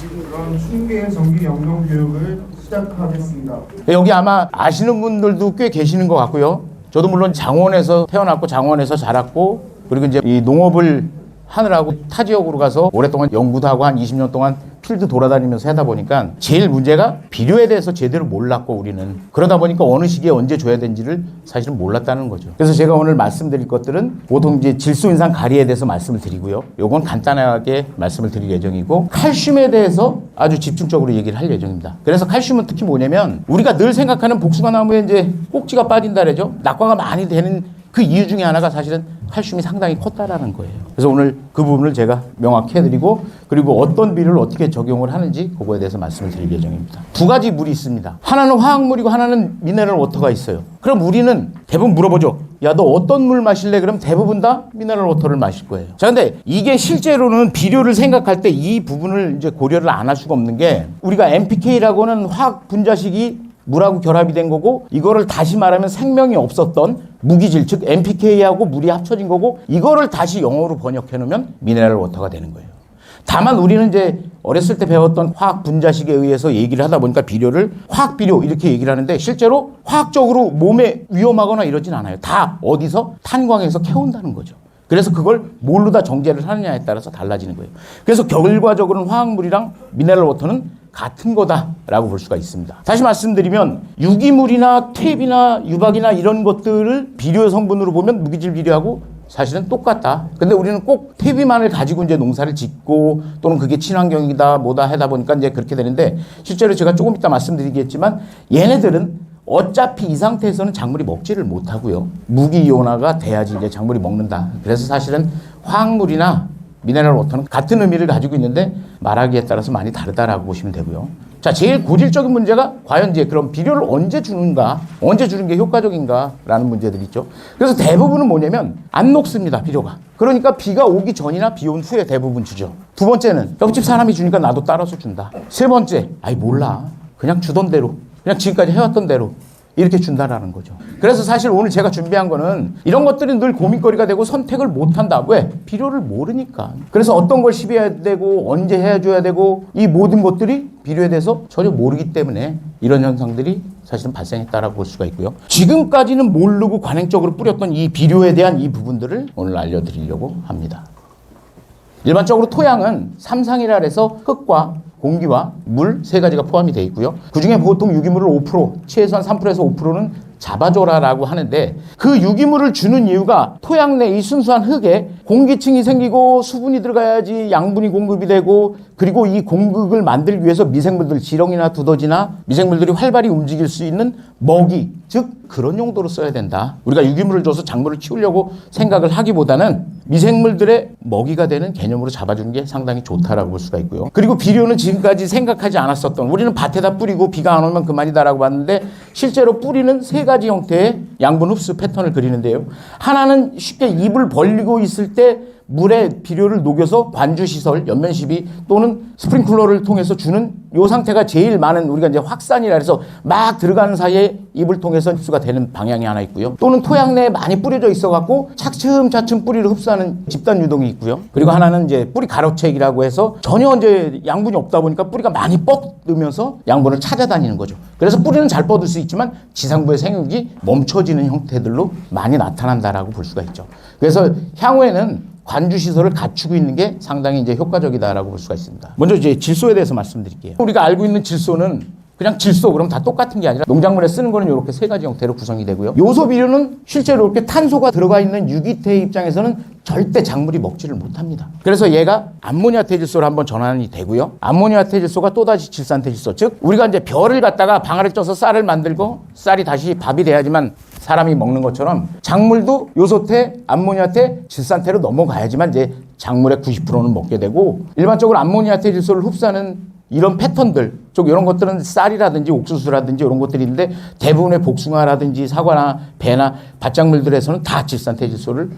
그럼 춘계 정기 영영 교육을 시작하겠습니다. 여기 아마 아시는 분들도 꽤 계시는 것 같고요. 저도 물론 장원에서 태어났고 장원에서 자랐고, 그리고 이제 이 농업을 하느라고 타 지역으로 가서 오랫동안 연구도 하고 한 20년 동안 필드 돌아다니면서 하다 보니까 제일 문제가 비료에 대해서 제대로 몰랐고, 우리는 그러다 보니까 어느 시기에 언제 줘야 되는지를 사실은 몰랐다는 거죠. 그래서 제가 오늘 말씀드릴 것들은 보통 이제 질소인산 가리에 대해서 말씀을 드리고요. 요건 간단하게 말씀을 드릴 예정이고, 칼슘에 대해서 아주 집중적으로 얘기를 할 예정입니다. 그래서 칼슘은 특히 뭐냐면 우리가 늘 생각하는 복숭아 나무에 이제 꼭지가 빠진다 그러죠. 낙과가 많이 되는 그 이유 중에 하나가 사실은 칼슘이 상당히 컸다라는 거예요. 그래서 오늘 그 부분을 제가 명확히 해드리고, 그리고 어떤 비료를 어떻게 적용을 하는지 그거에 대해서 말씀을 드릴 예정입니다. 두 가지 물이 있습니다. 하나는 화학물이고 하나는 미네랄 워터가 있어요. 그럼 우리는 대부분 물어보죠. 야, 너 어떤 물 마실래? 그럼 대부분 다 미네랄 워터를 마실 거예요. 자, 근데 이게 실제로는 비료를 생각할 때 이 부분을 이제 고려를 안 할 수가 없는 게, 우리가 NPK라고 하는 화학 분자식이 물하고 결합이 된 거고, 이거를 다시 말하면 생명이 없었던 무기질, 즉 NPK하고 물이 합쳐진 거고, 이거를 다시 영어로 번역해 놓으면 미네랄 워터가 되는 거예요. 다만 우리는 이제 어렸을 때 배웠던 화학 분자식에 의해서 얘기를 하다 보니까 비료를 화학 비료 이렇게 얘기를 하는데, 실제로 화학적으로 몸에 위험하거나 이러진 않아요. 다 어디서? 탄광에서 캐온다는 거죠. 그래서 그걸 뭘로 다 정제를 하느냐에 따라서 달라지는 거예요. 그래서 결과적으로는 화학물이랑 미네랄 워터는 같은 거다라고 볼 수가 있습니다. 다시 말씀드리면 유기물이나 퇴비나 유박이나 이런 것들을 비료 성분으로 보면 무기질 비료하고 사실은 똑같다. 근데 우리는 꼭 퇴비만을 가지고 이제 농사를 짓고, 또는 그게 친환경이다 뭐다 하다 보니까 이제 그렇게 되는데, 실제로 제가 조금 이따 말씀드리겠지만 얘네들은 어차피 이 상태에서는 작물이 먹지를 못하고요. 무기이온화가 돼야지 이제 작물이 먹는다. 그래서 사실은 화학물이나 미네랄 워터는 같은 의미를 가지고 있는데 말하기에 따라서 많이 다르다라고 보시면 되고요. 자, 제일 고질적인 문제가 과연 이제 그럼 비료를 언제 주는가, 언제 주는 게 효과적인가라는 문제들이 있죠. 그래서 대부분은 뭐냐면 안 녹습니다, 비료가. 그러니까 비가 오기 전이나 비 온 후에 대부분 주죠. 두 번째는 옆집 사람이 주니까 나도 따라서 준다. 세 번째, 아이 몰라, 그냥 주던 대로, 그냥 지금까지 해왔던 대로 이렇게 준다라는 거죠. 그래서 사실 오늘 제가 준비한 거는 이런 것들이 늘 고민거리가 되고 선택을 못한다. 왜? 비료를 모르니까. 그래서 어떤 걸 시비해야 되고 언제 해줘야 되고 이 모든 것들이 비료에 대해서 전혀 모르기 때문에 이런 현상들이 사실은 발생했다라고 볼 수가 있고요. 지금까지는 모르고 관행적으로 뿌렸던 이 비료에 대한 이 부분들을 오늘 알려드리려고 합니다. 일반적으로 토양은 삼상이라 해서 흙과 공기와 물 세 가지가 포함이 되어 있고요. 그중에 보통 유기물을 5%, 최소한 3%에서 5%는 잡아줘라라고 하는데, 그 유기물을 주는 이유가 토양 내 이 순수한 흙에 공기층이 생기고 수분이 들어가야지 양분이 공급이 되고, 그리고 이 공급을 만들기 위해서 미생물들, 지렁이나 두더지나 미생물들이 활발히 움직일 수 있는 먹이, 즉 그런 용도로 써야 된다. 우리가 유기물을 줘서 작물을 키우려고 생각을 하기보다는 미생물들의 먹이가 되는 개념으로 잡아주는 게 상당히 좋다라고 볼 수가 있고요. 그리고 비료는 지금까지 생각하지 않았었던, 우리는 밭에다 뿌리고 비가 안 오면 그만이다라고 봤는데, 실제로 뿌리는 세 가지 형태의 양분 흡수 패턴을 그리는데요. 하나는 쉽게 입을 벌리고 있을 때 물에 비료를 녹여서 관주시설, 연면시비 또는 스프링클러를 통해서 주는 요 상태가 제일 많은, 우리가 이제 확산이라 해서 막 들어가는 사이에 입을 통해서 흡수가 되는 방향이 하나 있고요. 또는 토양 내에 많이 뿌려져 있어갖고 차츰차츰 뿌리를 흡수하는 집단 유동이 있고요. 그리고 하나는 이제 뿌리 가로채기라고 해서 전혀 이제 양분이 없다 보니까 뿌리가 많이 뻗으면서 양분을 찾아다니는 거죠. 그래서 뿌리는 잘 뻗을 수 있지만 지상부의 생육이 멈춰지는 형태들로 많이 나타난다라고 볼 수가 있죠. 그래서 향후에는 관주시설을 갖추고 있는 게 상당히 이제 효과적이다라고 볼 수가 있습니다. 먼저 이제 질소에 대해서 말씀드릴게요. 우리가 알고 있는 질소는 그냥 질소, 그럼 다 똑같은 게 아니라 농작물에 쓰는 거는 이렇게 세 가지 형태로 구성이 되고요. 요소 비료는 실제로 이렇게 탄소가 들어가 있는 유기태의 입장에서는 절대 작물이 먹지를 못합니다. 그래서 얘가 암모니아 퇴질소로 한번 전환이 되고요. 암모니아 퇴질소가 또다시 질산퇴질소, 즉 우리가 이제 벼를 갖다가 방아를 쪄서 쌀을 만들고 쌀이 다시 밥이 돼야지만 사람이 먹는 것처럼 작물도 요소태, 암모니아태, 질산태로 넘어가야지만 이제 작물의 90%는 먹게 되고, 일반적으로 암모니아 퇴질소를 흡수하는 이런 패턴들, 쪽 이런 것들은 쌀이라든지 옥수수라든지 이런 것들이 있는데, 대부분의 복숭아라든지 사과나 배나 밭작물들에서는 다 질산퇴질소를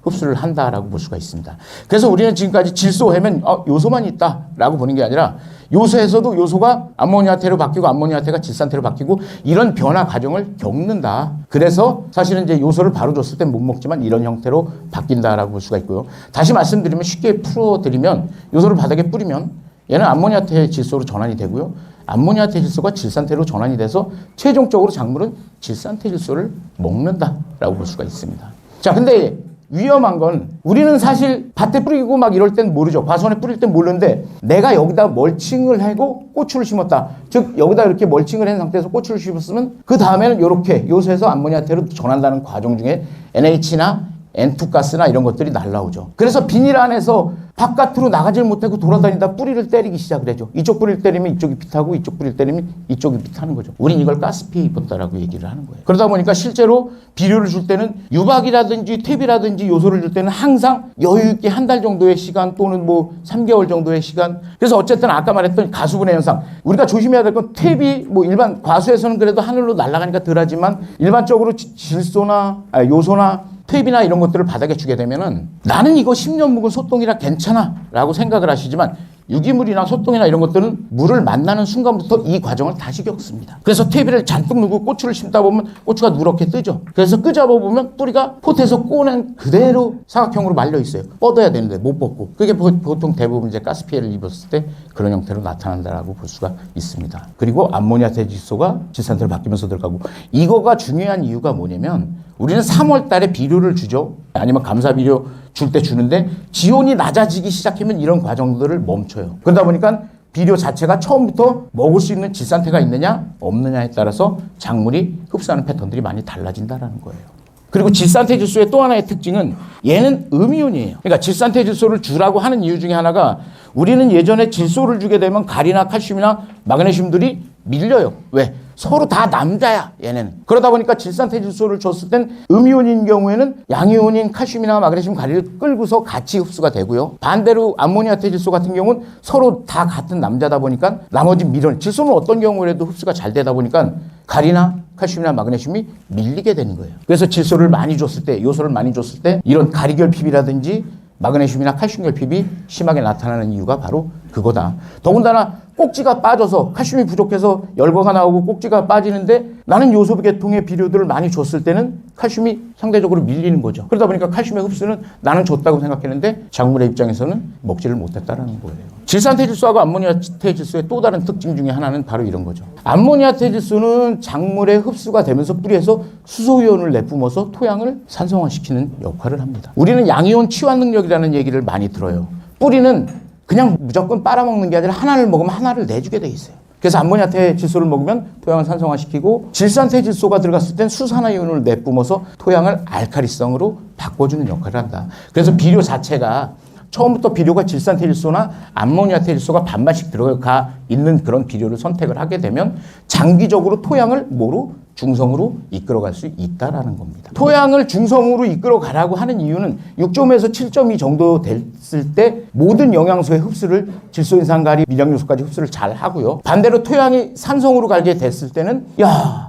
흡수를 한다라고 볼 수가 있습니다. 그래서 우리는 지금까지 질소 하면 요소만 있다라고 보는 게 아니라, 요소에서도 요소가 암모니아태로 바뀌고 암모니아태가 질산태로 바뀌고 이런 변화 과정을 겪는다. 그래서 사실은 이제 요소를 바로 줬을 땐 못 먹지만 이런 형태로 바뀐다라고 볼 수가 있고요. 다시 말씀드리면, 쉽게 풀어드리면, 요소를 바닥에 뿌리면 얘는 암모니아태 질소로 전환이 되고요. 암모니아태 질소가 질산태로 전환이 돼서 최종적으로 작물은 질산태 질소를 먹는다라고 볼 수가 있습니다. 자, 근데 위험한 건 우리는 사실 밭에 뿌리고 막 이럴 땐 모르죠. 과수원에 뿌릴 땐 모르는데 내가 여기다 멀칭을 하고 고추를 심었다. 즉 여기다 이렇게 멀칭을 한 상태에서 고추를 심었으면 그 다음에는 이렇게 요소에서 암모니아태로 전환하는 과정 중에 NH나 N2 가스나 이런 것들이 날라오죠. 그래서 비닐 안에서 바깥으로 나가질 못하고 돌아다니다 뿌리를 때리기 시작을 하죠. 이쪽 뿌리를 때리면 이쪽이 빛하고 이쪽 뿌리를 때리면 이쪽이 빛하는 거죠. 우린 이걸 가스 피해 입었다라고 얘기를 하는 거예요. 그러다 보니까 실제로 비료를 줄 때는 유박이라든지 탭이라든지 요소를 줄 때는 항상 여유 있게 한 달 정도의 시간 또는 뭐 3개월 정도의 시간. 그래서 어쨌든 아까 말했던 가수분해 현상. 우리가 조심해야 될 건 탭이 뭐 일반 과수에서는 그래도 하늘로 날아가니까 덜하지만 일반적으로 질소나 요소나 탭이나 이런 것들을 바닥에 주게 되면은 나는 이거 10년 묵은 소똥이라 괜찮아 라고 생각을 하시지만 유기물이나 소똥이나 이런 것들은 물을 만나는 순간부터 이 과정을 다시 겪습니다. 그래서 탭을 잔뜩 누고 고추를 심다 보면 고추가 누렇게 뜨죠. 그래서 끄잡아보면 뿌리가 폿에서 꼬낸 그대로 사각형으로 말려 있어요. 뻗어야 되는데 못 뻗고. 그게 보통 대부분 이제 가스 피해를 입었을 때 그런 형태로 나타난다라고 볼 수가 있습니다. 그리고 암모니아태 질소가 질산태로 바뀌면서 들어가고 이거가 중요한 이유가 뭐냐면 우리는 3월 달에 비료를 주죠. 아니면 감사 비료 줄 때 주는데 지온이 낮아지기 시작하면 이런 과정들을 멈춰요. 그러다 보니까 비료 자체가 처음부터 먹을 수 있는 질산태가 있느냐 없느냐에 따라서 작물이 흡수하는 패턴들이 많이 달라진다는 거예요. 그리고 질산태 질소의 또 하나의 특징은 얘는 음이온이에요. 그러니까 질산태 질소를 주라고 하는 이유 중에 하나가 우리는 예전에 질소를 주게 되면 가리나 칼슘이나 마그네슘들이 밀려요. 왜? 서로 다 남자야, 얘네는. 그러다 보니까 질산태 질소를 줬을 땐 음이온인 경우에는 양이온인 칼슘이나 마그네슘 가리를 끌고서 같이 흡수가 되고요. 반대로 암모니아태 질소 같은 경우는 서로 다 같은 남자다 보니까 나머지 밀은 질소는 어떤 경우에도 흡수가 잘 되다 보니까 가리나 칼슘이나 마그네슘이 밀리게 되는 거예요. 그래서 질소를 많이 줬을 때, 요소를 많이 줬을 때 이런 가리결핍이라든지 마그네슘이나 칼슘 결핍이 심하게 나타나는 이유가 바로 그거다. 더군다나 꼭지가 빠져서 칼슘이 부족해서 열거가 나오고 꼭지가 빠지는데 나는 요소 계통의 비료들을 많이 줬을 때는 칼슘이 상대적으로 밀리는 거죠. 그러다 보니까 칼슘의 흡수는 나는 줬다고 생각했는데 작물의 입장에서는 먹지를 못했다라는 거예요. 질산태 질소하고 암모니아태 질소의 또 다른 특징 중에 하나는 바로 이런 거죠. 암모니아태 질소는 작물의 흡수가 되면서 뿌리에서 수소이온을 내뿜어서 토양을 산성화시키는 역할을 합니다. 우리는 양이온 치환 능력이라는 얘기를 많이 들어요. 뿌리는 그냥 무조건 빨아먹는 게 아니라 하나를 먹으면 하나를 내주게 돼 있어요. 그래서 암모니아태 질소를 먹으면 토양을 산성화시키고 질산태 질소가 들어갔을 땐 수산화이온을 내뿜어서 토양을 알칼리성으로 바꿔주는 역할을 한다. 그래서 비료 자체가 처음부터 비료가 질산태 질소나 암모니아태 질소가 반반씩 들어가 있는 그런 비료를 선택을 하게 되면 장기적으로 토양을 뭐로? 중성으로 이끌어갈 수 있다라는 겁니다. 토양을 중성으로 이끌어가라고 하는 이유는 6.5에서 7.2 정도 됐을 때 모든 영양소의 흡수를 질소인산가리, 미량요소까지 흡수를 잘 하고요. 반대로 토양이 산성으로 가게 됐을 때는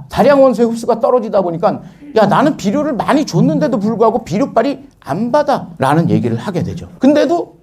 다량 원소의 흡수가 떨어지다 보니까 나는 비료를 많이 줬는데도 불구하고 비료빨이 안 받아 라는 얘기를 하게 되죠. 근데도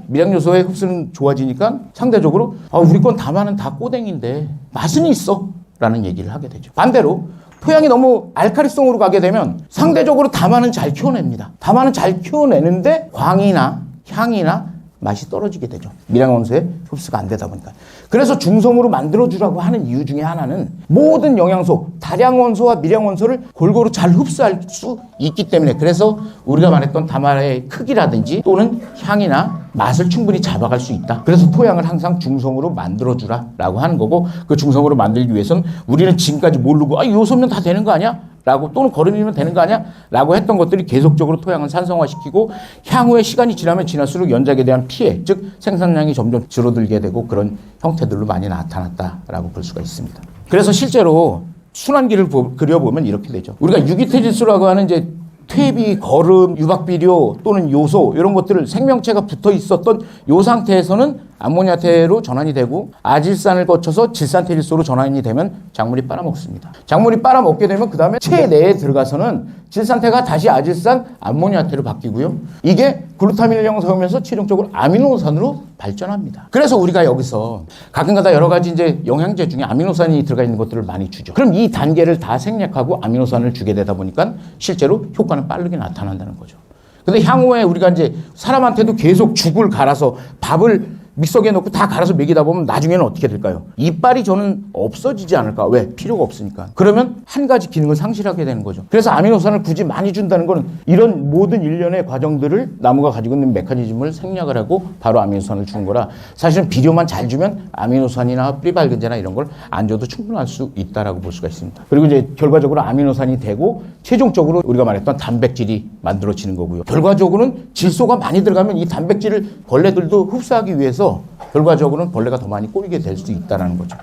미량요소의 흡수는 좋아지니까 상대적으로 우리 건 다마는 다 꼬댕인데 맛은 있어 라는 얘기를 하게 되죠. 반대로 토양이 너무 알칼리성으로 가게 되면 상대적으로 다마는 잘 키워냅니다. 다마는 잘 키워내는데 광이나 향이나 맛이 떨어지게 되죠. 미량원소의 흡수가 안 되다 보니까. 그래서 중성으로 만들어주라고 하는 이유 중에 하나는 모든 영양소, 다량원소와 미량원소를 골고루 잘 흡수할 수 있기 때문에 그래서 우리가 말했던 다마의 크기라든지 또는 향이나 맛을 충분히 잡아갈 수 있다. 그래서 토양을 항상 중성으로 만들어주라라고 하는 거고 그 중성으로 만들기 위해서는 우리는 지금까지 모르고 요소면 다 되는 거 아니야? 라고 또는 거름이면 되는 거 아니야? 라고 했던 것들이 계속적으로 토양을 산성화시키고 향후에 시간이 지나면 지날수록 연작에 대한 피해, 즉 생산량이 점점 줄어들게 되고 그런 형태들로 많이 나타났다라고 볼 수가 있습니다. 그래서 실제로 순환기를 그려보면 이렇게 되죠. 우리가 유기태질소라고 하는 이제 퇴비, 거름, 유박비료 또는 요소 이런 것들을 생명체가 붙어 있었던 이 상태에서는 암모니아태로 전환이 되고 아질산을 거쳐서 질산태질소로 전환이 되면 작물이 빨아먹습니다. 작물이 빨아먹게 되면 그 다음에 체내에 들어가서는 질산태가 다시 아질산, 암모니아태로 바뀌고요. 이게 글루타민을 형성하면서 최종적으로 아미노산으로 발전합니다. 그래서 우리가 여기서 가끔가다 여러 가지 이제 영양제 중에 아미노산이 들어가 있는 것들을 많이 주죠. 그럼 이 단계를 다 생략하고 아미노산을 주게 되다 보니까 실제로 효과는 빠르게 나타난다는 거죠. 근데 향후에 우리가 이제 사람한테도 계속 죽을 갈아서 밥을 믹서기에 넣고 다 갈아서 먹이다 보면 나중에는 어떻게 될까요? 이빨이 저는 없어지지 않을까? 왜? 필요가 없으니까. 그러면 한 가지 기능을 상실하게 되는 거죠. 그래서 아미노산을 굳이 많이 준다는 거는 이런 모든 일련의 과정들을 나무가 가지고 있는 메커니즘을 생략을 하고 바로 아미노산을 주는 거라 사실은 비료만 잘 주면 아미노산이나 뿌리발근제나 이런 걸 안 줘도 충분할 수 있다라고 볼 수가 있습니다. 그리고 이제 결과적으로 아미노산이 되고 최종적으로 우리가 말했던 단백질이 만들어지는 거고요. 결과적으로는 질소가 많이 들어가면 이 단백질을 벌레들도 흡수하기 위해서 결과적으로는 벌레가 더 많이 꼬이게 될 수 있다는 거죠.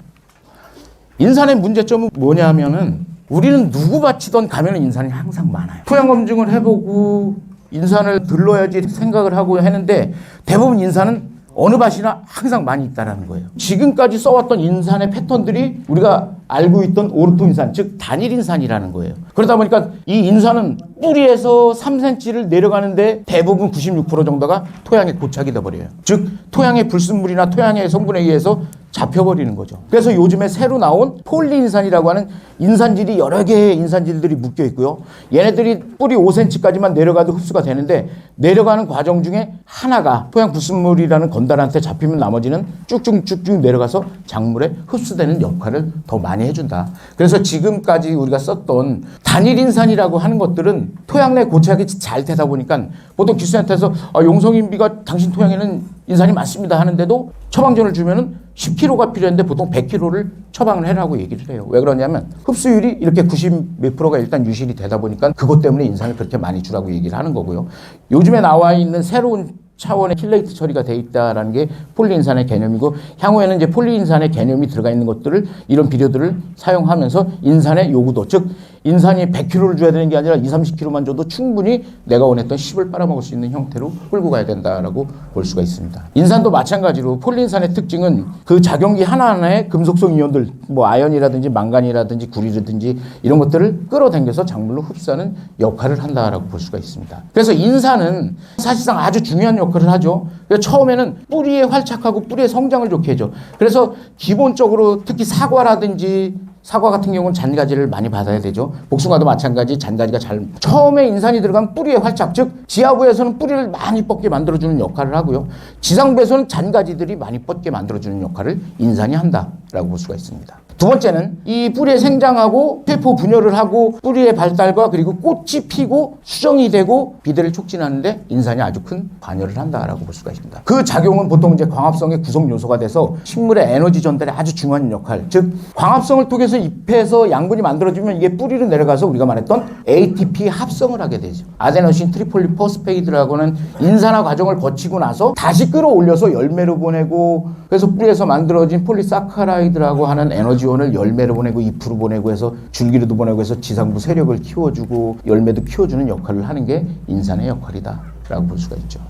인산의 문제점은 뭐냐면은 우리는 누구 바치던 가면은 인산이 항상 많아요. 토양 검증을 해보고 인산을 들러야지 생각을 하고 했는데 대부분 인산은 어느 밭이나 항상 많이 있다는 거예요. 지금까지 써왔던 인산의 패턴들이 우리가 알고 있던 오르토인산, 즉 단일인산이라는 거예요. 그러다 보니까 이 인산은 뿌리에서 3cm를 내려가는데 대부분 96% 정도가 토양에 고착이 돼버려요. 즉 토양의 불순물이나 토양의 성분에 의해서 잡혀버리는 거죠. 그래서 요즘에 새로 나온 폴리인산이라고 하는 인산질이 여러 개의 인산질들이 묶여 있고요. 얘네들이 뿌리 5cm까지만 내려가도 흡수가 되는데 내려가는 과정 중에 하나가 토양 불순물이라는 건달한테 잡히면 나머지는 쭉쭉 내려가서 작물에 흡수되는 역할을 더 많이 해준다. 그래서 지금까지 우리가 썼던 단일인산이라고 하는 것들은 토양 내 고착이 잘 되다 보니까 보통 기술센터에서 용성인비가 당신 토양에는 인산이 많습니다 하는데도 처방전을 주면은 10kg가 필요한데 보통 100kg를 처방을 해라고 얘기를 해요. 왜 그러냐면 흡수율이 이렇게 90 몇 프로가 일단 유실이 되다 보니까 그것 때문에 인산을 그렇게 많이 주라고 얘기를 하는 거고요. 요즘에 나와 있는 새로운 차원의 킬레이트 처리가 돼 있다라는 게 폴리인산의 개념이고 향후에는 이제 폴리인산의 개념이 들어가 있는 것들을 이런 비료들을 사용하면서 인산의 요구도 즉 인산이 100kg를 줘야 되는 게 아니라 20-30kg만 줘도 충분히 내가 원했던 10을 빨아먹을 수 있는 형태로 끌고 가야 된다라고 볼 수가 있습니다. 인산도 마찬가지로 폴리인산의 특징은 그 작용기 하나하나의 금속성 이온들 뭐 아연이라든지 망간이라든지 구리라든지 이런 것들을 끌어당겨서 작물로 흡수하는 역할을 한다라고 볼 수가 있습니다. 그래서 인산은 사실상 아주 중요한 역할을 하죠. 그래서 처음에는 뿌리에 활착하고 뿌리의 성장을 좋게 해줘. 그래서 기본적으로 특히 사과 같은 경우는 잔가지를 많이 받아야 되죠. 복숭아도 마찬가지 잔가지가 처음에 인산이 들어가면 뿌리에 활착, 즉 지하부에서는 뿌리를 많이 뻗게 만들어주는 역할을 하고요. 지상부에서는 잔가지들이 많이 뻗게 만들어주는 역할을 인산이 한다라고 볼 수가 있습니다. 두 번째는 이 뿌리에 생장하고 세포 분열을 하고 뿌리의 발달과 그리고 꽃이 피고 수정이 되고 비대를 촉진하는데 인산이 아주 큰 관여를 한다라고 볼 수가 있습니다. 그 작용은 보통 이제 광합성의 구성 요소가 돼서 식물의 에너지 전달에 아주 중요한 역할, 즉 광합성을 통해서 잎에서 양분이 만들어지면 이게 뿌리로 내려가서 우리가 말했던 ATP 합성을 하게 되죠. 아데노신 트리폴리포스페이드라고는 인산화 과정을 거치고 나서 다시 끌어올려서 열매로 보내고 그래서 뿌리에서 만들어진 폴리사카라이드라고 하는 에너지원을 열매로 보내고 잎으로 보내고 해서 줄기로도 보내고 해서 지상부 세력을 키워주고 열매도 키워주는 역할을 하는 게 인산의 역할이다라고 볼 수가 있죠.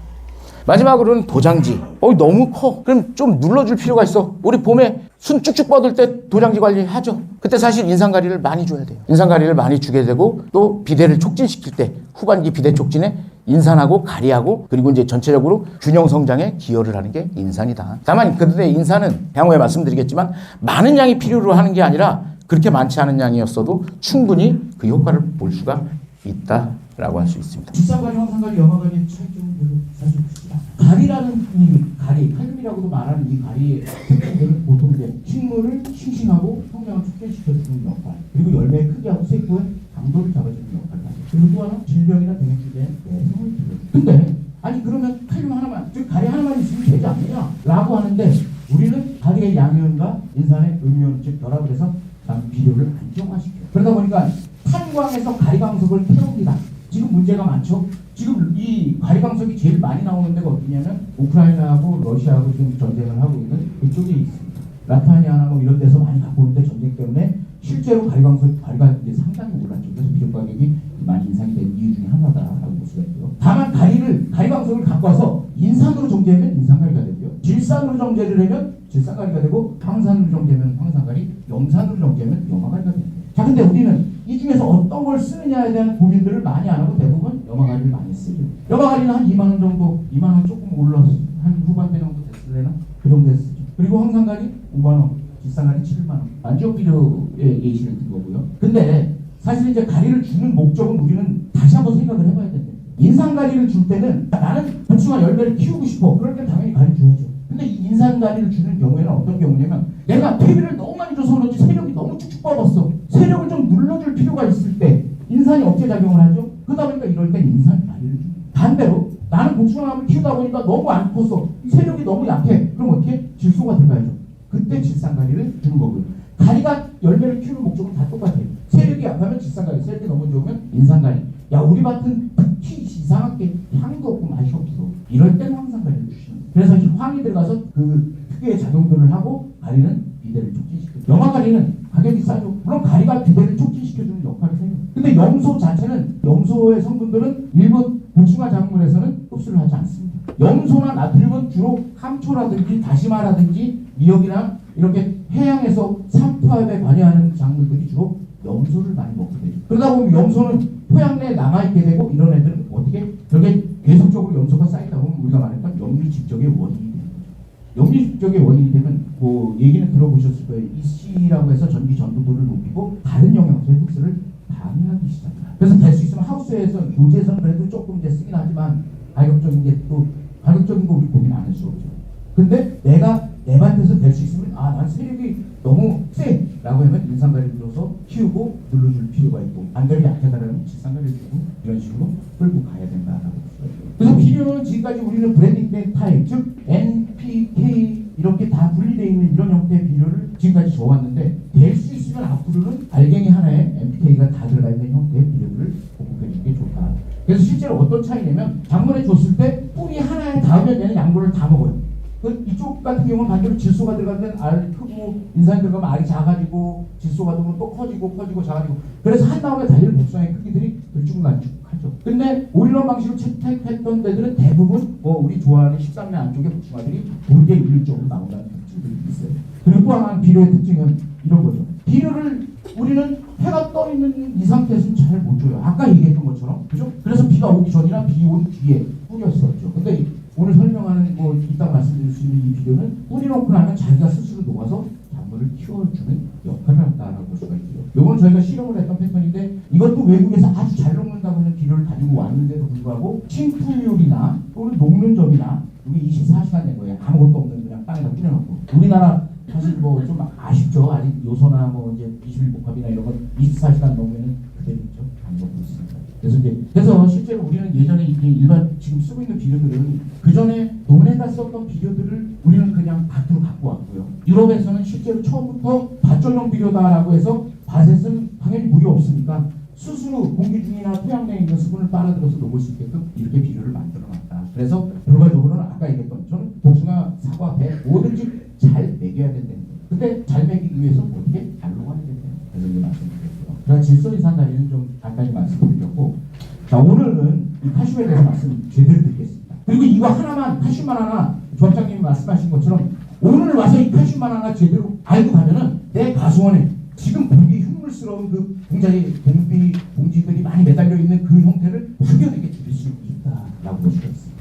마지막으로는 도장지. 너무 커. 그럼 좀 눌러줄 필요가 있어. 우리 봄에 순 쭉쭉 뻗을 때 도장지 관리하죠. 그때 사실 인산가리를 많이 줘야 돼요. 인산가리를 많이 주게 되고 또 비대를 촉진시킬 때 후반기 비대 촉진에 인산하고 가리하고 그리고 이제 전체적으로 균형 성장에 기여를 하는 게 인산이다. 다만 근데 인산은 향후에 말씀드리겠지만 많은 양이 필요로 하는 게 아니라 그렇게 많지 않은 양이었어도 충분히 그 효과를 볼 수가 있다라고 할 수 있습니다. 직사가리, 황산가리, 염화가리의 차이점은 별로 사실 없습니다. 가리라는 이 가리, 칼륨이라고도 말하는 이 가리의 특징들은 보통 이제 식물을 싱싱하고 성장을 촉진시켜주는 역할, 그리고 열매의 크기하고 세포의 강도를 잡아주는 역할을 하죠. 그리고 또 하나 질병이나 병해충에 내성을 기르죠. 근데 아니 그러면 칼륨 하나만, 즉 가리 하나만 있으면 되지 않느냐? 라고 하는데 우리는 가리의 양이온과 인산의 음이온, 즉 결합을 해서 비료를 안정화시켜요. 그러다 보니까 탄광에서 가리광석을 태웁니다. 지금 문제가 많죠. 지금 이 가리광석이 제일 많이 나오는 데가 어디냐면 우크라이나하고 러시아하고 지금 전쟁을 하고 있는 그쪽에 있습니다. 라타니아나 뭐 이런 데서 많이 갖고 오는데 전쟁 때문에 실제로 가리가 이제 상당히 올랐죠. 그래서 비료 가격이 많이 인상이 된 이유 중에 하나다라고 볼 수가 있고요. 다만 가리광석을 갖고 와서 인산으로 정제하면 인산가리가 되고요. 질산으로 정제를 하면 질산가리가 되고 황산으로 정제하면 황산가리, 염산으로 정제하면 염화가리가 됩니다. 자, 근데 우리는 이 중에서 어떤 걸 쓰느냐에 대한 고민들을 많이 안 하고 대부분 염화가리를 많이 쓰죠. 염화가리는 한 2만 원 정도, 2만 원 조금 올라서 한 후반대 정도 됐을래나? 그 정도에 쓰죠. 그리고 황산가리 5만 원, 질산가리 7만 원. 만족 비료의 예시를 든 거고요. 근데 사실 이제 가리를 주는 목적은 우리는 다시 한번 생각을 해봐야 된다. 인산가리를 줄 때는 나는 복숭아 열매를 키우고 싶어. 그럴 때 당연히 가리 줘야죠. 근데 이 인산가리를 주는 경우에는 어떤 경우냐면 내가 퇴비를 너무 많이 줘서 그런지 세력이 너무 쭉쭉 뻗었어. 세력을 좀 눌러줄 필요가 있을 때 인산이 억제작용을 하죠. 그러다 보니까 이럴 땐 인산가리를 줍니다. 반대로 나는 복숭아나무를 키우다 보니까 너무 안 컸어. 세력이 너무 약해. 그럼 어떻게? 질소가 들어가야죠. 그때 질산가리를 주는 거고요. 가리가 열매를 키우는 목적은 다 똑같아요. 세력이 약하면 질산가리, 세력이 너무 좋으면 인산가리. 야, 우리 밭은 특히 이상하게 향도 없고 맛이 없어. 이럴 땐 황산가리를 주시는 거예요. 그래서 황이 들어가서 그 특유의 작용들을 하고 가리는 비대를 촉진시켜요. 염화가리는 가격이 싸죠. 물론 가리가 비대를 촉진시켜주는 역할을 해요. 근데 염소 자체는, 염소의 성분들은 일본 복숭아 작물에서는 흡수를 하지 않습니다. 염소나 나트륨은 주로 감초라든지 다시마라든지 미역이나 이렇게 해양에서 산투압에 관여하는 작물들이 주로 염소를 많이 먹게 되죠. 그러다 보면 염소는 토양 내에 남아있게 되고 이런 애들은 어떻게 결국에 계속적으로 염소가 쌓이다 보면 우리가 말했던 염리집적의 원인이 되는 거죠. 염리집적의 원인이 되면 그 얘기는 들어보셨을 거예요. EC라고 해서 전기 전도도를 높이고 다른 영양소의 흡수를 방해하기 시작합니다. 그래서 될 수 있으면 하우스에서 요새서는 그래도 조금 이제 쓰긴 하지만 가격적인 게 또 가격적인 거 우리 고민 안 할 수 없죠. 근데 내가 내 밭에서 될 수 있으면 난 세력이 너무 세! 라고 하면 인산가리를 들어서 키우고 눌러줄 필요가 있고 안가리 약하다라면 질산가리를 주고 이런 식으로 끌고 가야 된다라고 보시죠. 그래서 비료는 지금까지 우리는 브랜딩된 타입, 즉 NPK 이렇게 다 분리되어 있는 이런 형태의 비료를 지금까지 줘왔는데 될 수 있으면 앞으로는 알갱이 하나에 NPK가 다 들어가 있는 형태의 비료를 공급해 주는 게 좋다. 그래서 실제로 어떤 차이냐면 작물에 줬을 때 뿌리 하나에 닿으면 얘는 양분을 다 먹어요. 이쪽 같은 경우는 반대로 질소가 들어가면 알 크고 인산이 들어가면 알이 작아지고 질소가 들어가면 또 커지고 작아지고 그래서 한 다음에 달리는 복숭아의 크기들이 들쭉날쭉하죠. 근데 올인원 방식으로 채택했던 데들은 대부분 우리 좋아하는 13매 안쪽의 복숭아들이 돌게 일률적으로 나온다는 특징들이 있어요. 그리고 또 하나 비료의 특징은 이런 거죠. 비료를 우리는 해가 떠 있는 이 상태에서는 잘 못 줘요. 아까 얘기했던 것처럼 그죠? 그래서 비가 오기 전이나 비 온 뒤에 뿌렸었죠. 근데 오늘 설명하는 이따 말씀드릴 수 있는 이 비료는 뿌려놓고 나면 자기가 스스로 녹아서 작물을 키워주는 역할을 한다라고 볼 수가 있고요. 요거는 저희가 실험을 했던 패턴인데 이것도 외국에서 아주 잘 녹는다고 하는 비료를 가지고 왔는데도 불구하고 침투율이나 또는 녹는 점이나 이게 24시간 된 거예요. 아무것도 없는 그냥 땅에다 뿌려놓고. 우리나라 사실 좀 아쉽죠. 아직 요소나 이제 21복합이나 이런 건 24시간 넘으면 그대로 있죠. 안 먹고 있습니다. 그래서 실제로 우리는 예전에 일반 지금 쓰고 있는 비료들은 그 전에 논에다 썼던 비료들을 우리는 그냥 밭으로 갖고 왔고요. 유럽에서는 실제로 처음부터 밭전용 비료다라고 해서 밭에서는 당연히 물이 없으니까 스스로 공기 중이나 토양 내에 있는 수분을 빨아들여서 녹을 수 있게끔 이렇게 비료를 만들어놨다. 그래서 결과적으로는 아까 얘기했던 저는 복숭아, 사과, 배 뭐든지 잘 먹여야 된다는 거예요. 근데 잘 먹이기 위해서 어떻게 잘 녹아야 된다는 거예요. 그래서 이제 말씀드렸고요. 제가 질소 인산가리는 좀 간단히 말씀드렸고 자 오늘은 이 칼슘에 대해서 말씀 제대로 드리겠습니다. 그리고 이거 하나만 칼슘만 하나 조합장님이 말씀하신 것처럼 오늘 와서 이 칼슘만 하나 제대로 알고 가면은 내 가수원에 지금 보기 흉물스러운 그 굉장히 봉지들이 많이 매달려 있는 그 형태를 확연하게 줄일 수 있다라고 볼 수가 있습니다.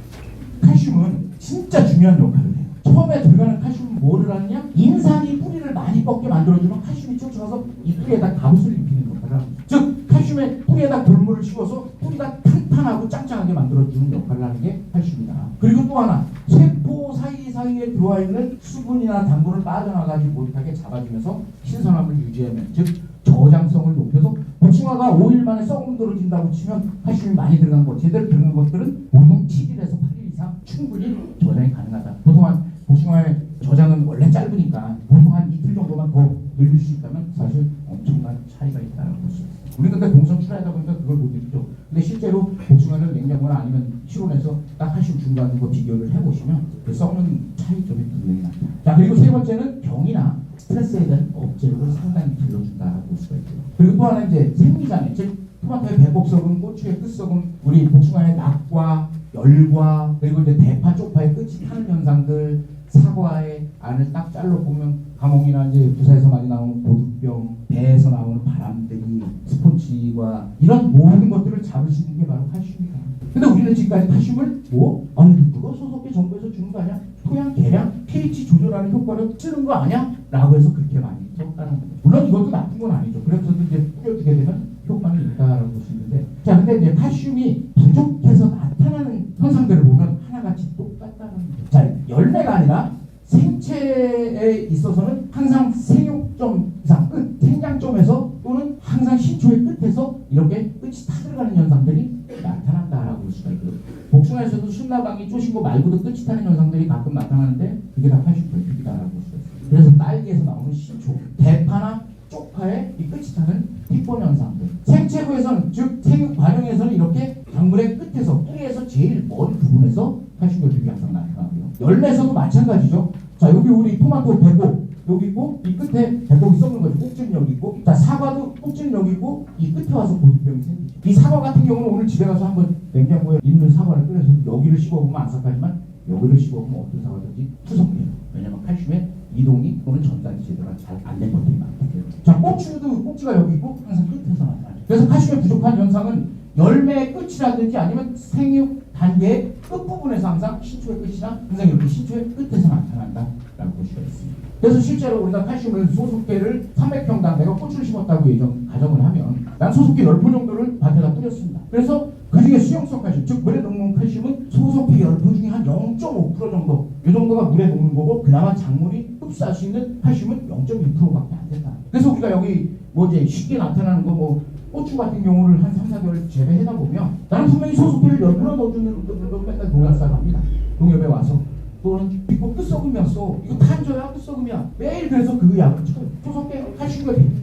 칼슘은 진짜 중요한 역할을 해요. 처음에 들어가는 칼슘은 뭐를 하느냐? 인산이 뿌리를 많이 뻗게 만들어주면 칼슘이 쫓아가서 이 뿌리에다 가옷을 입히는 역할을 합니다. 즉 칼슘의 뿌리에다 돌물을 씌워서 뿌리가 탄탄하고 짱짱하게 만들어주는 역할을 하는 게 칼슘이다. 그리고 또 하나 세포 사이사이에 들어와 있는 수분이나 당분을 빠져나가지 못하게 잡아주면서 신선함을 유지하면 즉 저장성을 높여서 복숭아가 5일 만에 썩음 들어진다고 치면 칼슘이 많이 들어간 것 제대로 들어간 것들은 보통 7일에서 8일 이상 충분히 저장이 가능하다. 보통 한 복숭아의 저장은 원래 짧으니까 보통 한 이틀 정도만 더 늘릴 수 있다면 사실 엄청난 차이가 있다는 것이죠. 우리는 근데 공선 출하하다 보니까 그걸 못 느끼죠. 근데 실제로 복숭아를 냉장고나 아니면 실온에서 딱 칼슘 중간 거 비교를 해보시면 그 썩는 차이점이 분명히 납니다. 자 그리고 세 번째는 병이나 스트레스에 대한 억제력을 상당히 길러준다고 볼 수가 있고요. 그리고 또 하나 이제 생리장애, 즉 토마토의 배꼽썩음, 고추의 끝썩음, 우리 복숭아의 낙과 열과 그리고 이제 대파, 쪽파의 끝이 타는 현상들, 사과의 안을 딱 잘라 보면 감홍이나 이제 부사에서 많이 나오는 고두병, 배에서 나오는 바람들이 스폰지와 이런 모든 것들을 잡을 수 있는 게 바로 칼슘이다. 근데 우리는 지금까지 칼슘을 누가 소속계 정부에서 주는 거 아니야? 토양 개량, pH 조절하는 효과를 쓰는 거 아니야? 라고 해서 그렇게 많이 썼다는 거죠. 물론 이것도 나쁜 건 아니죠. 그래서 이제 뿌려주게 되면 효과는 있다라고 볼 수 있는데 자 근데 이제 칼슘이 부족해서 나타나는 현상들을 보면 하나같이 똑같다는 거죠. 자 열매가 아니라 생체에 있어서는 항상 생육점 이상 끝, 생장점에서 또는 항상 신초의 끝에서 이렇게 끝이 타들어가는 현상들이 나타난다라고 볼 수가 있고요. 복숭아에서도 순나방이 쪼신 거 말고도 끝이 타는 현상들이 가끔 나타나는데 그게 다 80%이다라고 볼 수가 있습니다. 그래서 딸기에서 나오는 신초, 대파나 쪽파의 이 끝이 타는 틱본 현상들. 생체부에서는 즉 생육 과정에서는 이렇게 작물의 끝에서 뿌리에서 제일 먼 부분에서 칼슘결핍이 항상 나타나고요. 열매에서도 마찬가지죠. 자 여기 우리 토마토 배꼽 여기 있고 이 끝에 배꼽이 썩는 거죠. 꼭지는 여기 있고 자 사과도 꼭지는 여기 있고 이 끝에 와서 고두병이 생기죠. 이 사과 같은 경우는 오늘 집에 가서 한번 냉장고에 있는 사과를 꺼내서 여기를 씹어보면 아삭하지만 여기를 씹어보면 어떤 사과든지 투석돼요. 왜냐면 칼슘의 이동이 또는 전달이 제대로 잘 안 된 것들이 많기 때문에. 자 꼭지도 꼭지가 여기 있고 항상 끝에서 나타나죠. 그래서 칼슘이 부족한 현상은 열매의 끝이라든지 아니면 생육 단계의 끝부분에서 항상 신초의 끝이나 항상 이렇게 신초의 끝에서 나타난다라고 볼 수가 있습니다. 그래서 실제로 우리가 칼슘을 소속계를 300평당 내가 고추를 심었다고 가정을 하면 난 소속계 10포 정도를 밭에다 뿌렸습니다. 그래서 그 중에 수용성 칼슘, 즉 물에 녹는 칼슘은 소속계 10포 중에 한 0.5% 정도 이 정도가 물에 녹는 거고 그나마 작물이 흡수할 수 있는 칼슘은 0.2%밖에 안 된다. 그래서 우리가 여기 뭐 이제 쉽게 나타나는 거 뭐 고추 같은 경우를 한 3, 4개월 재배하다 보면 나는 분명히 소속계를 10포나 넣어주는 걸 맨날 농약사 갑니다. 농협에 와서 또는 이거 끝썩음이었어. 이거 탄저야 끝썩음이야. 매일 그래서 그 약을 쳐요. 소속계 칼슘과 됩니다.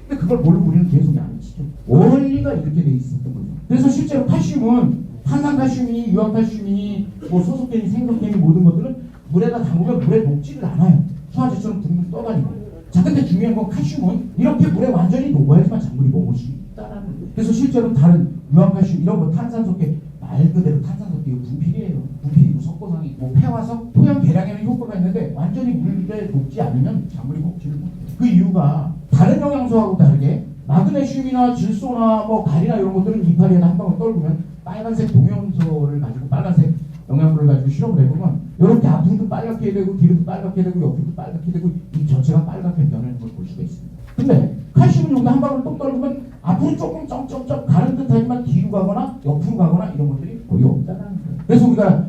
근데 그걸 모르고 우리는 계속 약을 치죠. 원리가 이렇게 돼 있었던 거죠. 그래서 실제로 칼슘은 탄산칼슘이 유황칼슘이 뭐 소속계니 생성계니 모든 것들은 물에다 담그면 물에 녹지를 않아요. 소화제처럼 둥둥 떠다니고. 자 근데 중요한 건 칼슘은 이렇게 물에 완전히 녹아야지만 작물이 먹을 수 있다라는 거예요. 그래서 실제로 다른 유황칼슘 이런 거 탄산소계 말 그대로 탄산소계 이거 분필이에요. 분필이고 석고상이 뭐 폐화석 토양 개량에는 효과가 있는데 완전히 물에 녹지 않으면 작물이 먹지를 못해요. 그 이유가 다른 영양소하고 다르게 마그네슘이나 질소나 뭐 가리나 이런 것들은 이파리에다 한 방울 떨구면 빨간색 동염소를 가지고 빨간색 영양분을 가지고 실험을 해보면 이렇게 앞으로도 빨갛게 되고 뒤로도 빨갛게 되고 옆으로도 빨갛게 되고 이 전체가 빨갛게 변하는 걸 볼 수가 있습니다. 근데 칼슘을 여기다 한 방울 똑 떨구면 앞으로 조금 점점점 가는 듯하지만 뒤로 가거나 옆으로 가거나 이런 것들이 거의 없다는 거예요. 그래서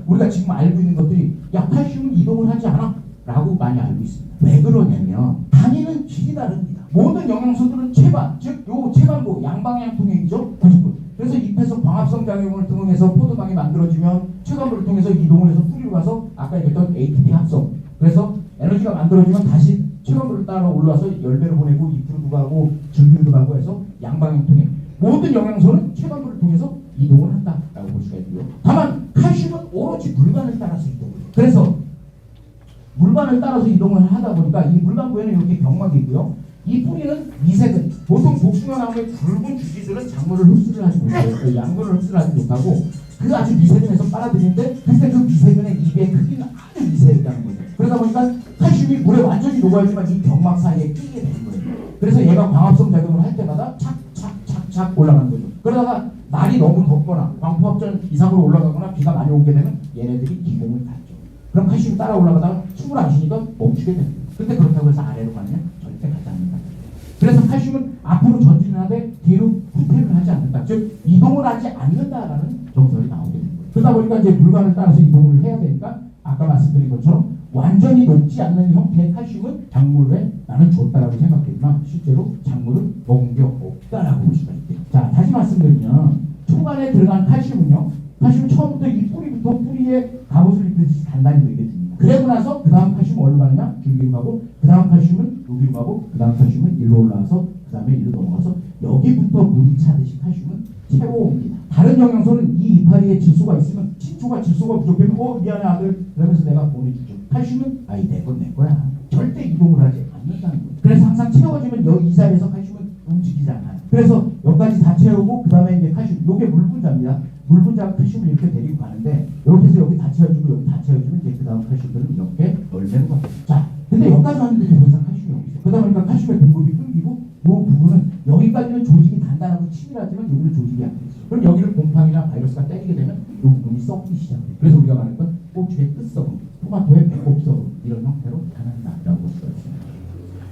우리가 지금 알고 있는 것들이 야 칼슘은 이동을 하지 않아 라고 많이 알고 있습니다. 왜 그러냐면 단위는 질이 다릅니다. 모든 영양소들은 체반, 즉 요 체반부 양방향 통행이죠. 90분. 그래서 잎에서 광합성 작용을 통해서 포도당이 만들어지면 체관부를 통해서 이동을 해서 뿌리로 가서 아까 얘기했던 ATP 합성. 그래서 에너지가 만들어지면 다시 체관부를 따라 올라와서 열매를 보내고 잎으로도 가고 줄기로도 가고 해서 양방향 통행. 모든 영양소는 체관부를 통해서 이동을 한다라고 볼 수가 있고요. 다만 칼슘은 오로지 물관을 따라서 이동을 해요. 그래서 물관을 따라서 이동을 하다 보니까 이 물관부에는 이렇게 경막이 있고요. 이 뿌리는 미세근, 보통 복숭아 나무의 붉은 주지들은 작물을 흡수를 하지 못해요. 양분을 흡수를 하지 못하고 그 아주 미세근에서 빨아들이는데 그때 그 미세근의 입의 크기는 아주 미세하다는 거죠. 그러다 보니까 칼슘이 물에 완전히 녹아야지만 이 경막 사이에 끼게 되는 거예요. 그래서 얘가 광합성 작용을 할 때마다 착착착착 올라가는 거죠. 그러다가 날이 너무 덥거나 광포합전 이상으로 올라가거나 비가 많이 오게 되면 얘네들이 기공을 닫죠. 그럼 칼슘이 따라 올라가다가 춤을 안 쉬니까 멈추게 됩니다. 근데 그렇다고 해서 아래로 가면 절대 가지 않는다. 그래서 칼슘은 앞으로 전진을 하되 뒤로 후퇴를 하지 않는다. 즉 이동을 하지 않는다라는 정설이 나오게 됩니다. 그러다 보니까 이제 물관을 따라서 이동을 해야 되니까 아까 말씀드린 것처럼 완전히 녹지 않는 형태의 칼슘은 작물에 나는 줬다라고 생각했지만 실제로 작물은 먹은 게 없다라고 볼 수가 있대요. 자 다시 말씀드리면 초반에 들어간 칼슘은요. 칼슘은 처음부터 이 뿌리부터 뿌리에 갑옷을 입듯이 단단히 녹여집니다. 그러고 나서 그 다음 칼슘은 어디로 가느냐? 줄기로 가고 그 다음 칼슘은 여기로 가고 그 다음 칼슘은 일로 올라와서 그 다음에 일로 넘어가서 여기부터 물이 차듯이 칼슘은 채워옵니다. 다른 영양소는 이 이파리에 질소가 있으면 신초가 질소가 부족하면 미안해 아들 그러면서 내가 보내주죠. 칼슘은 아이 내 건 내 거야. 절대 이동을 하지 않는다는 거예요. 그래서 항상 채워지면 여기 이 자리에서 칼슘은 움직이지 않아요. 그래서 여기까지 다 채우고 그 다음에 이제 칼슘 요게 물분자입니다. 물분자가 칼슘을 이렇게 데리고 가는데 이렇게 해서 여기 다 채워지고 여기 다 채워지면 이제 그 다음 칼슘들은 이렇게 열매로 갑니다. 자 근데 여기까지 왔는데 더 이상 칼슘이 없어요. 그러다 보니까 칼슘의 공급이 끊기고 이 부분은 여기까지는 조직이 단단하고 치밀하지만 여기는 조직이 약해요. 그럼 여기를 곰팡이나 바이러스가 때리게 되면 이 부분이 썩기 시작해요. 그래서 우리가 말하는 건 고추의 끝썩음, 토마토의 배꼽썩음 이런 형태로 나타난다라고 볼 수가 있습니다.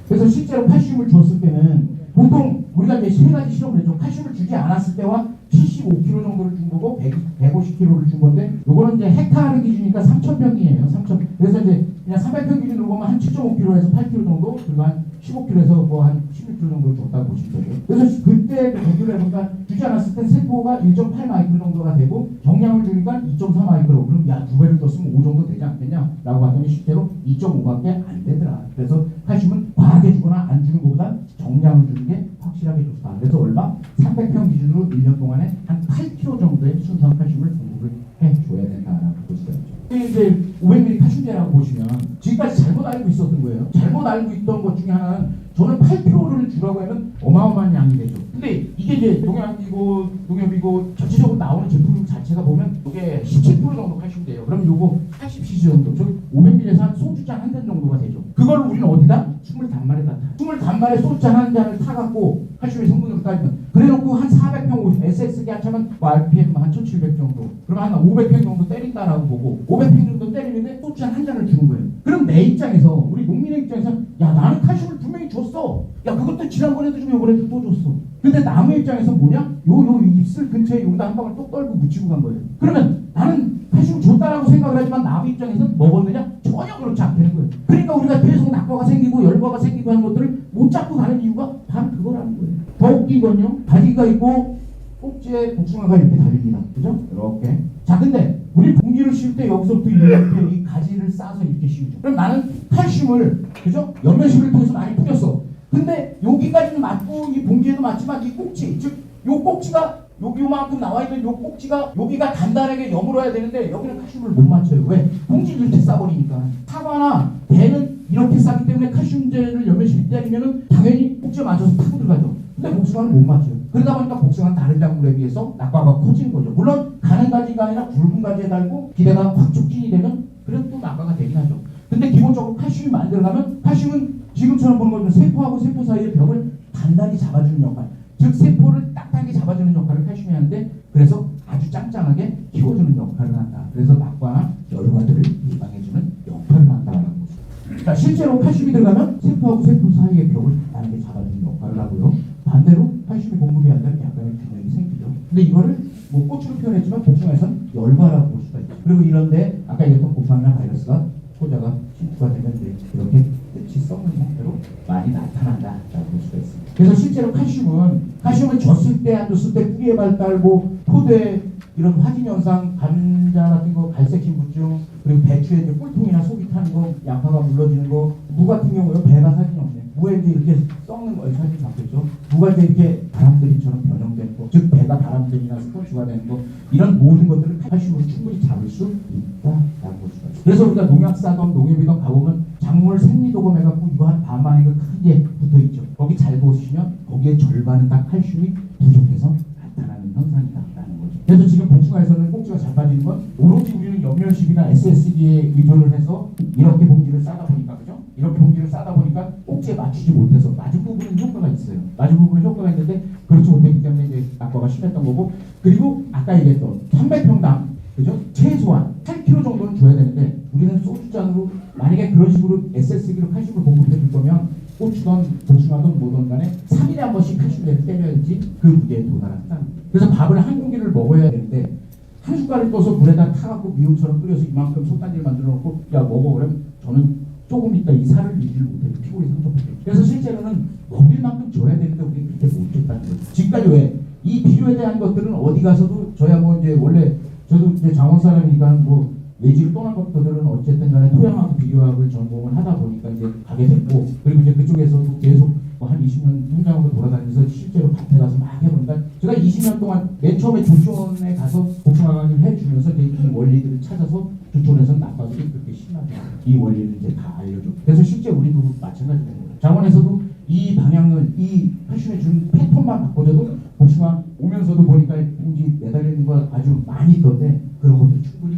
그래서 실제로 칼슘을 줬을 때는 보통 우리가 이제 세 가지 실험을 했죠. 칼슘을 주지 않았을 때와 75kg 정도를 준 거고 150kg를 준 건데 요거는 이제 헥타르 기준이니까 3,000평이에요. 3,000. 그래서 이제 그냥 300평 기준으로 보면 한 7.5kg에서 8kg 정도 그리고 한 15kg에서 뭐 한 16kg 정도 줬다고 보시면 돼요. 그래서 그때 비교를 해보니까 주지 않았을 때 세포가 1.8 마이크로 정도가 되고 정량을 주니까 2.4 마이크로. 그럼 야, 두 배를 줬으면 5 정도 되지 않겠냐? 라고 하더니 실제로 2.5밖에 안 되더라. 그래서 칼슘은 과하게 주거나 안 주는 것보다 정량을 주는 게 확실하게 좋다. 그래서 얼마? 300평 기준으로 1년 동안에 한 8kg 정도의 순수한 칼슘을 공급을 해줘야 된다라고 볼 수가 있죠. 이제 500ml 칼슘제라고 보시면 지금까지 잘못 알고 있었던 거예요. 잘못 알고 있던 것 중에 하나는 저는 8kg를 주라고 하면 어마어마한 양이 되죠. 근데 이게 이제 농협이고 전체적으로 나오는 제품 자체가 보면 이게 17% 정도 칼슘돼요. 그러면 요거 80cc 정도, 즉 500ml에서 한 소주잔 한 잔 정도가 되죠. 그걸 우리는 어디다? 20단말에다 타. 20단말에 소주잔 한 잔을 타갖고 칼슘의 성분으로 따지면 그래놓고 한 400평 SS기 하차면 RPM 한 1700 정도. 그러면 한 500평 정도 때린다라고 보고 500평 정도 때리는데 소주잔 한 잔을 주는 거예요. 그럼 내 입장에서 우리 농민의 입장에서 야 나는 칼슘을 분명히 줬어. 야 그것도 지난번에도 좀 이번에도 또 줬어. 근데 나무 입장에서 뭐냐? 요 입술 근처에 여기다 한 방울 똑 떨고 묻히고 간 거예요. 그러면 나는 칼슘 줬다라고 생각을 하지만 나무 입장에서 먹었느냐? 전혀 그렇지 않다는 거예요. 그러니까 우리가 계속 낙과가 생기고 열과가 생기고 하는 것들을 못 잡고 가는 이유가 바로 그거라는 거예요. 더 웃긴 건요. 다리가 있고 꼭지에 복숭아가 이렇게 달립니다. 그죠? 이렇게. 자 근데 우리 봉지를 씌울 때 여기서부터 이렇게 이 가지를 싸서 이렇게 씌우죠. 그럼 나는 칼슘을 그죠? 연면식을 통해서 많이 뿌렸어. 근데 여기까지는 맞고 이 봉지에도 맞지만 이 꼭지 즉 요 꼭지가 요만큼 나와 있는 요 꼭지가 여기가 단단하게 여물어야 되는데 여기는 칼슘을 못 맞춰요. 왜? 봉지를 이렇게 싸버리니까. 사과나 배는 이렇게 싸기 때문에 칼슘제를 연면식이 때리면은 당연히 꼭지에 맞춰서 타고 들어가죠. 근데 복숭아는 못 맞춰요. 그러다 보니까 복숭아는 다른 작물에 비해서 낙과가 커지는 거죠. 물론 가는 가지가 아니라 굵은 가지에 달고 기대가 확 촉진이 되면 그래도 또 낙과가 되긴 하죠. 근데 기본적으로 칼슘이 많이 들어가면 칼슘은 지금처럼 보는 것처럼 세포하고 세포 사이의 벽을 단단히 잡아주는 역할, 즉 세포를 딱딱하게 잡아주는 역할을 칼슘이 하는데 그래서 아주 짱짱하게 키워주는 역할을 한다. 그래서 낙과나 열과들을 예방해주는 역할을 한다라는 거죠. 자, 실제로 칼슘이 들어가면 세포하고 세포 사이의 벽을 단단하게 잡아주는 역할을 하고요. 반대로 칼슘이 공급이 안 되면 약간의 균형이 생기죠. 근데 이거를 뭐 꽃으로 표현했지만 복숭아에서는 열과라고 볼 수가 있죠. 그리고 이런데 아까 얘기했던 곰팡이나 바이러스가 포자가 침투가 되면 이렇게 끝이 썩는 형태로 많이 나타난다라고 볼 수가 있습니다. 그래서 실제로 칼슘은 줬을 때 안 줬을 때 뿌리의 발달, 뭐 포대 이런 화진 현상, 감자 같은 거 갈색 신부증, 그리고 배추에 이제 꿀통이나 속이 타는 거, 양파가 물러지는 거, 무 같은 경우는 배가 사진이 없네. 무에 이제 이렇게 썩는 거 사진 잡혔죠. 무가 이제 이렇게 바람들이처럼 변형되는 거, 즉 배가 바람들이나 스포츠가 되는 거, 이런 모든 것들을 칼슘으로 충분히 잡을 수 있다라고 볼 수가 있어요. 그래서 우리가 농약 사던 농협이던 가보면 작물 생리도금 해갖고 이거 한 반만이 크게 붙어 있죠. 거기 잘 보시면 거기에 절반은 다 칼슘이 부족해서 나타나는 현상이다라는 거죠. 그래서 지금 복숭아에서는 꼭지가 잘 빠지는 건 오로지 우리는 연면식이나 SSD에 의존을 해서 이렇게 봉지를 싸다 보니까 그죠? 이렇게 봉지를 싸다 보니까 꼭지에 맞추지 못해서 맞은 부분은 효과가 있어요. 맞은 부분은 효과가 있는데 그렇지 못했기 때문에 이제 낙과가 심했던 거고, 그리고 아까 얘기했던 300평당 그죠? 최소한 8kg 정도는 줘야 되는데 우리는 소주잔으로 만약에 그런 식으로 SSD로 칼슘을 공급해 줄 거면 고추든 복숭아든 뭐든 간에 3일에 한 번씩 칼슘제를 때려야지 그 무게에 도달한다. 그래서 밥을 한 공기를 먹어야 되는데 한 숟갈을 떠서 물에다 타갖고 미음처럼 끓여서 이만큼 솥단지를 만들어 놓고 야 먹어 그러면 저는 조금 있다 이 살을 유지를 못해요. 피골이 상처받게. 그래서 실제로는 먹일 만큼 줘야 되는데 우리는 그렇게 못했다는 거죠. 지금까지 왜 이 비료에 대한 것들은 어디 가서도 저야 뭐 이제 원래 저도 이제 장원 사람이니까 뭐 외지를 떠난 것들은 어쨌든 간에 토양하고 비료학을 전공을 하다 보니까 이제 가게 됐고, 그리고 이제 그쪽에서도 계속 한 20년 현장으로 돌아다니면서 실제로 밭에 가서 막 해보니까 제가 20년 동안 맨 처음에 조촌에 가서 복숭아 강의를 해주면서 이제 이 원리들을 찾아서 조촌에서 낙과들이 그렇게 심하게 이 원리를 이제 다 알려줘. 그래서 실제 우리도 마찬가지입니다. 장원에서도 이 방향을 이 칼슘에 준 패턴만 바꿔줘도 복숭아 오면서도 보니까 봉지 매달리는 거 아주 많이 있던데 그런 것도 충분히